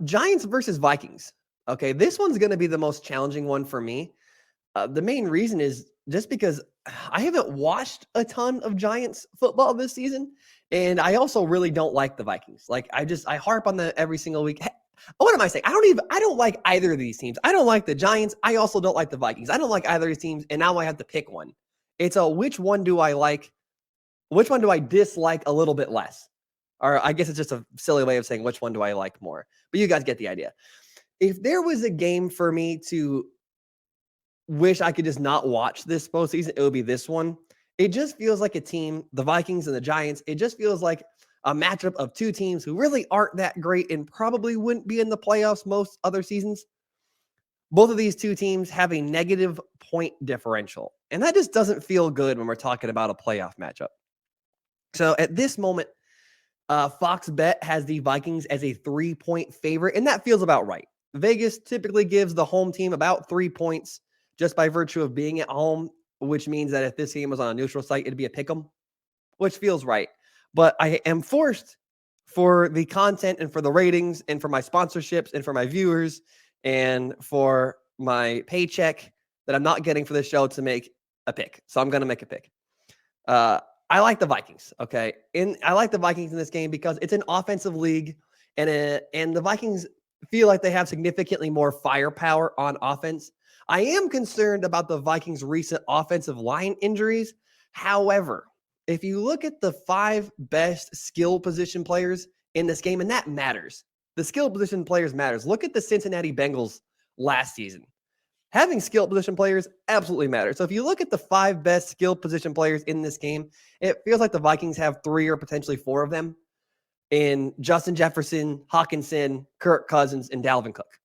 Giants versus Vikings. Okay, this one's going to be the most challenging one for me. The main reason is just because I haven't watched a ton of Giants football this season, and I also really don't like the Vikings. Like I harp on that every single week. What am I saying? I don't like either of these teams. I don't like the Giants. I also don't like the Vikings. I don't like either of these teams, and now I have to pick one. It's a which one do I like? Which one do I dislike a little bit less? Or I guess it's just a silly way of saying which one do I like more. But you guys get the idea. If there was a game for me to wish I could just not watch this postseason, it would be this one. It just feels like a team, the Vikings and the Giants, it just feels like a matchup of two teams who really aren't that great and probably wouldn't be in the playoffs most other seasons. Both of these two teams have a negative point differential, and that just doesn't feel good when we're talking about a playoff matchup. So at this moment, Fox Bet has the Vikings as a 3-point favorite, and that feels about right. Vegas typically gives the home team about 3 points just by virtue of being at home, which means that if this game was on a neutral site, it'd be a pick 'em, which feels right. But I am forced for the content and for the ratings and for my sponsorships and for my viewers and for my paycheck that I'm not getting for this show to make a pick. So I'm going to make a pick. I like the Vikings, okay? And I like the Vikings in this game because it's an offensive league, and the Vikings feel like they have significantly more firepower on offense. I am concerned about the Vikings' recent offensive line injuries. However, if you look at the 5 best skill position players in this game, and that matters. The skill position players matters. Look at the Cincinnati Bengals last season. Having skill position players absolutely matters. So if you look at the 5 best skill position players in this game, it feels like the Vikings have 3 or potentially 4 of them in Justin Jefferson, Hawkinson, Kirk Cousins, and Dalvin Cook.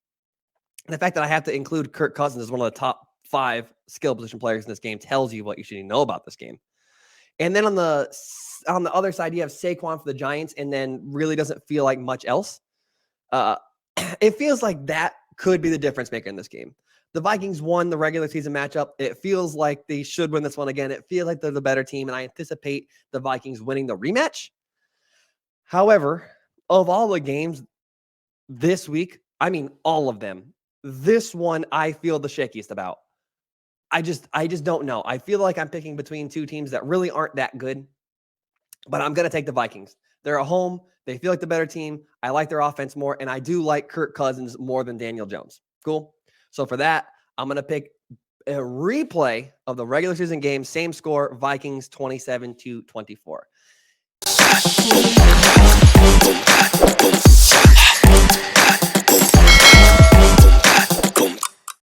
And the fact that I have to include Kirk Cousins as one of the top 5 skill position players in this game tells you what you should know about this game. And then on the other side, you have Saquon for the Giants, and then really doesn't feel like much else. It feels like that could be the difference maker in this game. The Vikings won the regular season matchup. It feels like they should win this one again. It feels like they're the better team, and I anticipate the Vikings winning the rematch. However, of all the games this week, I mean all of them, this one I feel the shakiest about. I just don't know. I feel like I'm picking between two teams that really aren't that good, but I'm going to take the Vikings. They're at home. They feel like the better team. I like their offense more, and I do like Kirk Cousins more than Daniel Jones. Cool? So for that, I'm going to pick a replay of the regular season game, same score, Vikings 27-24.